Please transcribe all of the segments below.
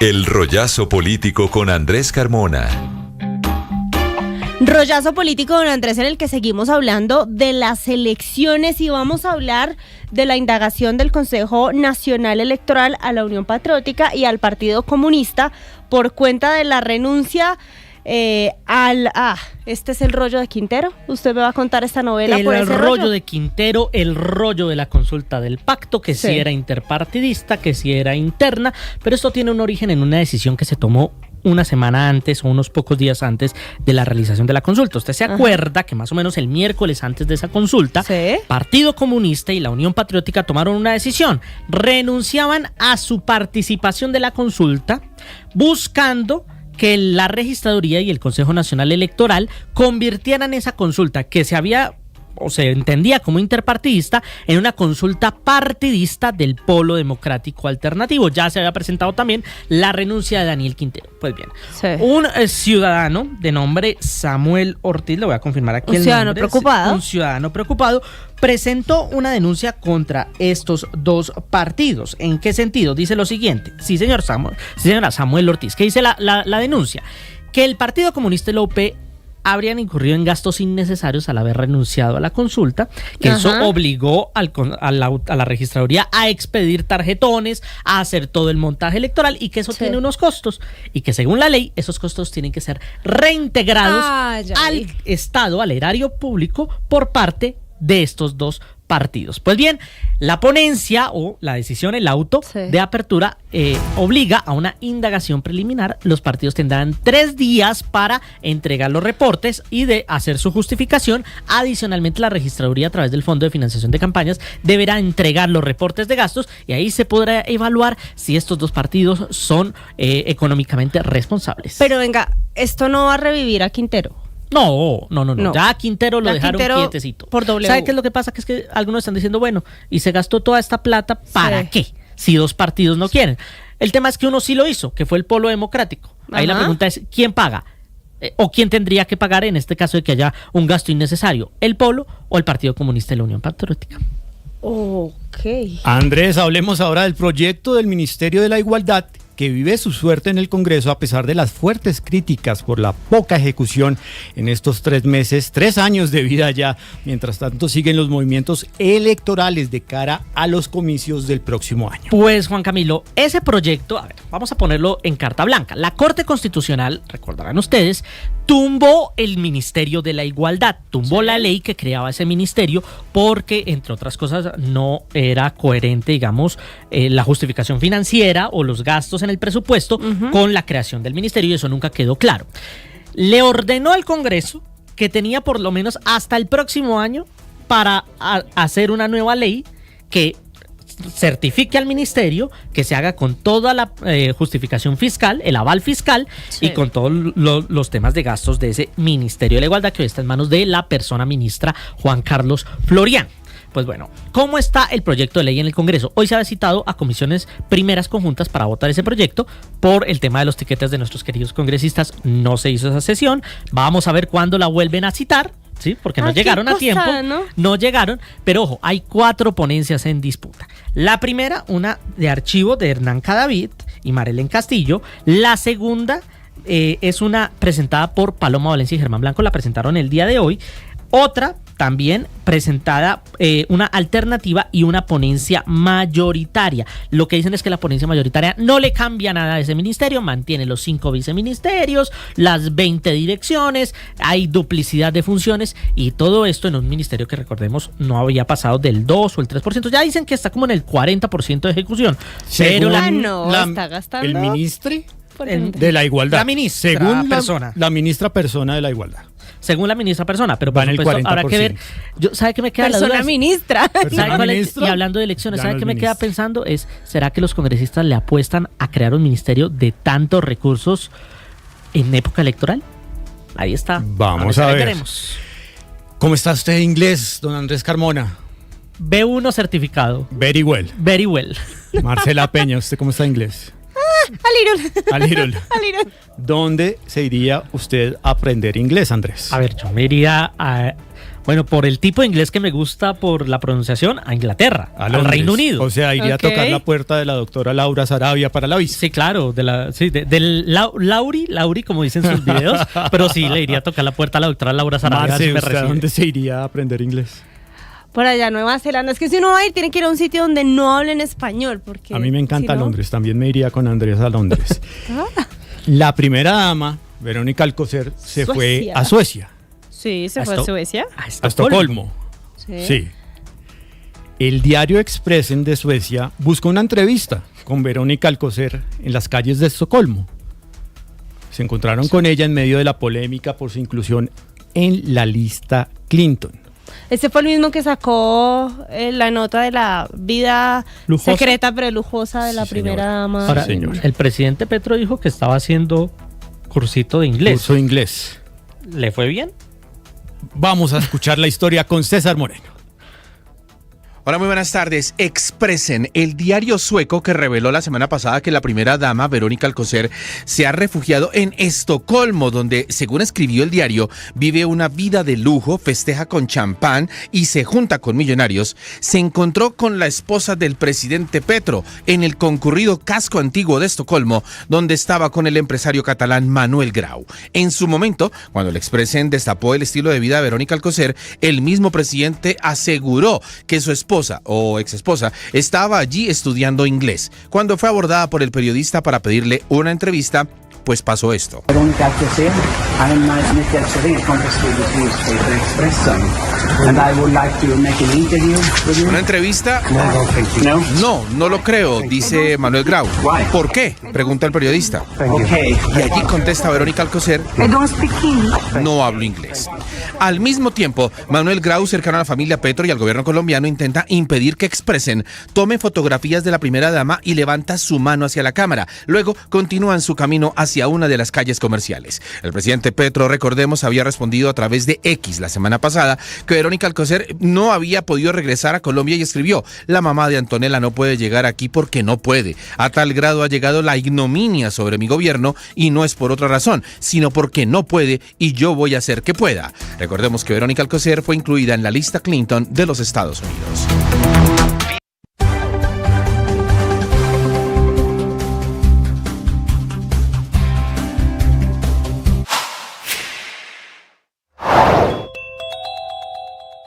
El rollazo político con Andrés Carmona. Rollazo político, don Andrés, en el que seguimos hablando de las elecciones y vamos a hablar de la indagación del Consejo Nacional Electoral a la Unión Patriótica y al Partido Comunista por cuenta de la renuncia este es el rollo de Quintero. Usted me va a contar esta novela por ese rollo de Quintero, el rollo de la consulta del pacto, que sí era interpartidista, que sí era interna, pero esto tiene un origen en una decisión que se tomó una semana antes o unos pocos días antes de la realización de la consulta. Usted se acuerda que más o menos el miércoles antes de esa consulta, Partido Comunista y la Unión Patriótica tomaron una decisión. Renunciaban a su participación de la consulta, buscando que la registraduría y el Consejo Nacional Electoral convirtieran esa consulta que se había o se entendía como interpartidista en una consulta partidista del Polo Democrático Alternativo. Ya se había presentado también la renuncia de Daniel Quintero. Pues bien, un ciudadano de nombre Samuel Ortiz, le voy a confirmar aquí el nombre. Un ciudadano preocupado presentó una denuncia contra estos dos partidos. ¿En qué sentido? Dice lo siguiente. Sí, señora Samuel Ortiz. ¿Qué dice la denuncia? Que el Partido Comunista y la UP habrían incurrido en gastos innecesarios al haber renunciado a la consulta, que eso obligó a la registraduría a expedir tarjetones, a hacer todo el montaje electoral y que eso tiene unos costos y que según la ley esos costos tienen que ser reintegrados al Estado, al erario público por parte de estos dos partidos. Pues bien, la ponencia o la decisión, el auto de apertura obliga a una indagación preliminar. Los partidos tendrán 3 días para entregar los reportes y de hacer su justificación. Adicionalmente, la registraduría a través del Fondo de Financiación de Campañas deberá entregar los reportes de gastos y ahí se podrá evaluar si estos dos partidos son económicamente responsables. Pero venga, ¿esto no va a revivir a Quintero? No. Ya a Quintero lo dejaron quietecito. Por doble. ¿Sabe qué es lo que pasa? Que es que algunos están diciendo, bueno, y se gastó toda esta plata, ¿para qué? Si dos partidos no quieren. El tema es que uno sí lo hizo, que fue el Polo Democrático. Ahí la pregunta es, ¿quién paga? ¿O quién tendría que pagar en este caso de que haya un gasto innecesario? ¿El Polo o el Partido Comunista y la Unión Patriótica? Andrés, hablemos ahora del proyecto del Ministerio de la Igualdad, que vive su suerte en el Congreso a pesar de las fuertes críticas por la poca ejecución en estos 3 años de vida ya. Mientras tanto, siguen los movimientos electorales de cara a los comicios del próximo año. Pues, Juan Camilo, ese proyecto, vamos a ponerlo en carta blanca. La Corte Constitucional, recordarán ustedes, tumbó el Ministerio de la Igualdad, tumbó la ley que creaba ese ministerio porque, entre otras cosas, no era coherente, digamos, la justificación financiera o los gastos en el presupuesto con la creación del ministerio, y eso nunca quedó claro. Le ordenó al Congreso que tenía por lo menos hasta el próximo año para hacer una nueva ley que certifique al ministerio, que se haga con toda la justificación fiscal, el aval fiscal y con todos los temas de gastos de ese Ministerio de la Igualdad, que hoy está en manos de la persona ministra Juan Carlos Florián. Pues bueno, ¿cómo está el proyecto de ley en el Congreso? Hoy se ha citado a comisiones primeras conjuntas para votar ese proyecto. Por el tema de los tiquetes de nuestros queridos congresistas no se hizo esa sesión. Vamos a ver cuándo la vuelven a citar, ¿sí? Porque no llegaron a tiempo. No llegaron, pero ojo, hay 4 ponencias en disputa. La primera, una de archivo de Hernán Cadavid y Marelén Castillo. La segunda es una presentada por Paloma Valencia y Germán Blanco, la presentaron el día de hoy. Otra también presentada, una alternativa y una ponencia mayoritaria. Lo que dicen es que la ponencia mayoritaria no le cambia nada a ese ministerio, mantiene los 5 viceministerios, las 20 direcciones, hay duplicidad de funciones y todo esto en un ministerio que, recordemos, no había pasado del 2 o el 3%. Ya dicen que está como en el 40% de ejecución. Pero está gastando. El ministro de la Igualdad. La ministra según persona. La ministra persona de la Igualdad. Según la ministra persona, pero por supuesto habrá que ver. ¿Sabe qué me queda la duda? Persona ministra. Y hablando de elecciones, ¿sabe qué me queda pensando? ¿Será que los congresistas le apuestan a crear un ministerio de tantos recursos en época electoral? Ahí está. Vamos a ver. Veremos. ¿Cómo está usted de inglés, don Andrés Carmona? B1 certificado. Very well. Very well. Marcela Peña, ¿usted cómo está de inglés? A little. ¿Dónde se iría usted a aprender inglés, Andrés? A ver, yo me iría Bueno, por el tipo de inglés que me gusta, por la pronunciación, a Inglaterra, al Londres. Reino Unido. O sea, iría a tocar la puerta de la doctora Laura Sarabia para la visa. Sí, claro, del Lauri, como dicen sus videos, pero sí, le iría a tocar la puerta a la doctora Laura Sarabia. Marce, si me ¿usted a recibe. dónde se iría a aprender inglés? Por allá, Nueva Zelanda. Es que si uno va a ir, tiene que ir a un sitio donde no hablen español. Porque A mí me encanta si no- Londres, también me iría con Andrés a Londres. La primera dama, Verónica Alcocer, se fue Suecia. a Suecia, Sí, se A fue a Esto- Suecia. a Estocolmo. Sí. Sí. El diario Expressen de Suecia buscó una entrevista con Verónica Alcocer en las calles de Estocolmo. Se encontraron con ella en medio de la polémica por su inclusión en la lista Clinton. Ese fue el mismo que sacó la nota de la vida Lujosa. secreta pero lujosa de la Sí, primera señora. dama. Ahora, señor. el presidente Petro dijo que estaba haciendo cursito de inglés. Curso de inglés. ¿Le fue bien? Vamos a escuchar la historia con César Moreno. Hola, muy buenas tardes. Expressen, el diario sueco que reveló la semana pasada que la primera dama, Verónica Alcocer, se ha refugiado en Estocolmo, donde, según escribió el diario, vive una vida de lujo, festeja con champán y se junta con millonarios, se encontró con la esposa del presidente Petro en el concurrido casco antiguo de Estocolmo, donde estaba con el empresario catalán Manuel Grau. En su momento, cuando el Expressen destapó el estilo de vida de Verónica Alcocer, el mismo presidente aseguró que su esposa o exesposa estaba allí estudiando inglés. Cuando fue abordada por el periodista para pedirle una entrevista, pues pasó esto. Veronica Alcocer, I'm Mr. Serena, Congress newspaper Expressen, and I would like to make an interview with you. ¿Una entrevista? No? No lo creo, dice Manuel Grau. Why? ¿Por qué? Pregunta el periodista. Okay. Y allí contesta Verónica Alcocer, I don't speak English. no hablo inglés. Al mismo tiempo, Manuel Grau, cercano a la familia Petro y al gobierno colombiano, intenta impedir que Expressen tome fotografías de la primera dama y levanta su mano hacia la cámara. Luego continúan su camino hacia una de las calles comerciales. El presidente Petro, recordemos, había respondido a través de X la semana pasada que Verónica Alcocer no había podido regresar a Colombia y escribió: la mamá de Antonella no puede llegar aquí porque no puede. A tal grado ha llegado la ignominia sobre mi gobierno y no es por otra razón, sino porque no puede y yo voy a hacer que pueda. Recordemos que Verónica Alcocer fue incluida en la lista Clinton de los Estados Unidos.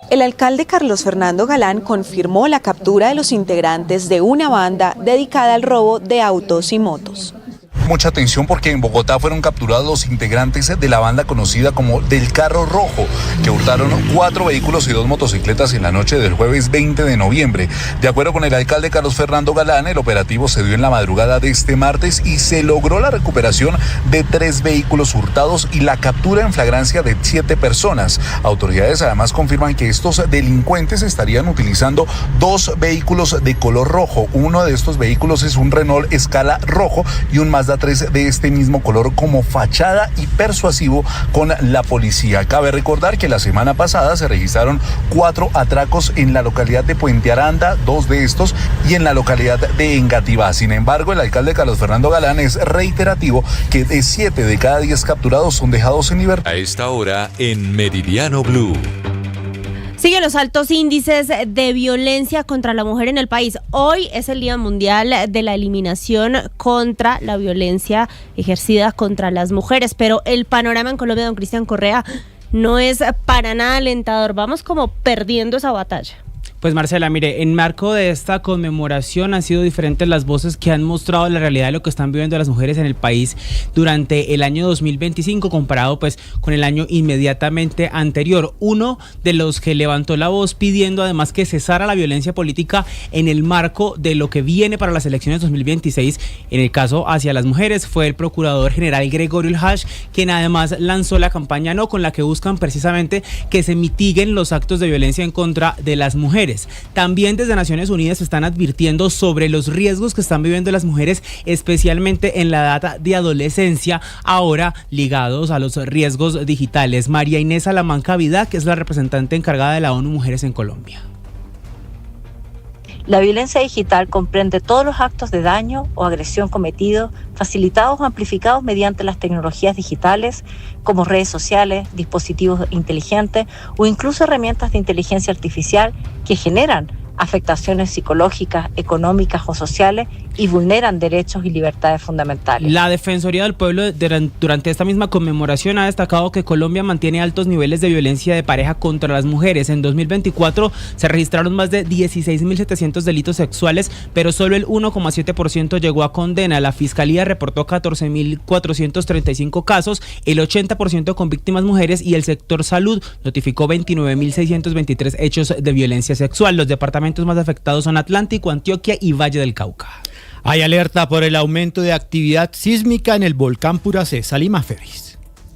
El alcalde Carlos Fernando Galán confirmó la captura de los integrantes de una banda dedicada al robo de autos y motos. Mucha atención porque en Bogotá fueron capturados los integrantes de la banda conocida como Del Carro Rojo, que hurtaron 4 vehículos y 2 motocicletas en la noche del jueves 20 de noviembre. De acuerdo con el alcalde Carlos Fernando Galán, el operativo se dio en la madrugada de este martes y se logró la recuperación de 3 vehículos hurtados y la captura en flagrancia de 7 personas. Autoridades además confirman que estos delincuentes estarían utilizando 2 vehículos de color rojo. Uno de estos vehículos es un Renault Scala rojo y un Mazda 3 de este mismo color como fachada y persuasivo con la policía. Cabe recordar que la semana pasada se registraron 4 atracos en la localidad de Puente Aranda, 2 de estos, y en la localidad de Engativá. Sin embargo, el alcalde Carlos Fernando Galán es reiterativo que de 7 de cada 10 capturados son dejados en libertad. A esta hora en Meridiano Blue. Siguen los altos índices de violencia contra la mujer en el país. Hoy es el Día Mundial de la Eliminación contra la Violencia ejercida contra las mujeres, pero el panorama en Colombia, don Cristian Correa, no es para nada alentador. Vamos como perdiendo esa batalla. Pues Marcela, mire, en marco de esta conmemoración han sido diferentes las voces que han mostrado la realidad de lo que están viviendo las mujeres en el país durante el año 2025 comparado pues con el año inmediatamente anterior. Uno de los que levantó la voz pidiendo además que cesara la violencia política en el marco de lo que viene para las elecciones 2026 en el caso hacia las mujeres fue el procurador general Gregorio Ilhash, quien además lanzó la campaña No, con la que buscan precisamente que se mitiguen los actos de violencia en contra de las mujeres. También desde Naciones Unidas están advirtiendo sobre los riesgos que están viviendo las mujeres, especialmente en la edad de adolescencia, ahora ligados a los riesgos digitales. María Inés Salamanca Vidá, que es la representante encargada de la ONU Mujeres en Colombia. La violencia digital comprende todos los actos de daño o agresión cometidos, facilitados o amplificados mediante las tecnologías digitales, como redes sociales, dispositivos inteligentes o incluso herramientas de inteligencia artificial que generan afectaciones psicológicas, económicas o sociales y vulneran derechos y libertades fundamentales. La Defensoría del Pueblo durante esta misma conmemoración ha destacado que Colombia mantiene altos niveles de violencia de pareja contra las mujeres. En 2024 se registraron más de 16.700 delitos sexuales, pero solo el 1,7% llegó a condena. La Fiscalía reportó 14.435 casos, el 80% con víctimas mujeres, y el sector salud notificó 29.623 hechos de violencia sexual. Los departamentos más afectados son Atlántico, Antioquia y Valle del Cauca. Hay alerta por el aumento de actividad sísmica en el volcán Puracé. Salima Ferris.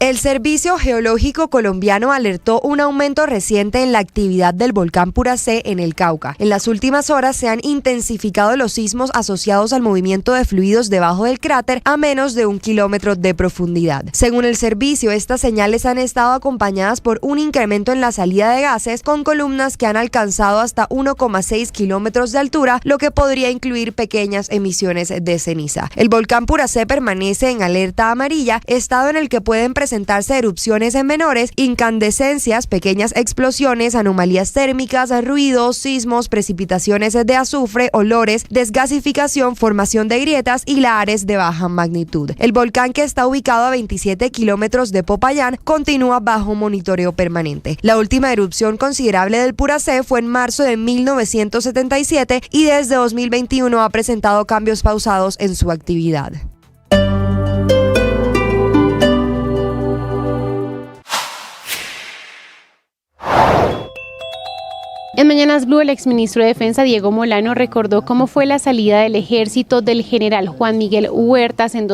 El Servicio Geológico Colombiano alertó un aumento reciente en la actividad del volcán Puracé en el Cauca. En las últimas horas se han intensificado los sismos asociados al movimiento de fluidos debajo del cráter a menos de 1 kilómetro de profundidad. Según el servicio, estas señales han estado acompañadas por un incremento en la salida de gases con columnas que han alcanzado hasta 1,6 kilómetros de altura, lo que podría incluir pequeñas emisiones de ceniza. El volcán Puracé permanece en alerta amarilla, estado en el que pueden presentarse erupciones en menores, incandescencias, pequeñas explosiones, anomalías térmicas, ruidos, sismos, precipitaciones de azufre, olores, desgasificación, formación de grietas y lahares de baja magnitud. El volcán, que está ubicado a 27 kilómetros de Popayán, continúa bajo monitoreo permanente. La última erupción considerable del Puracé fue en marzo de 1977 y desde 2021 ha presentado cambios pausados en su actividad. En Mañanas Blue, el exministro de Defensa Diego Molano recordó cómo fue la salida del ejército del general Juan Miguel Huertas en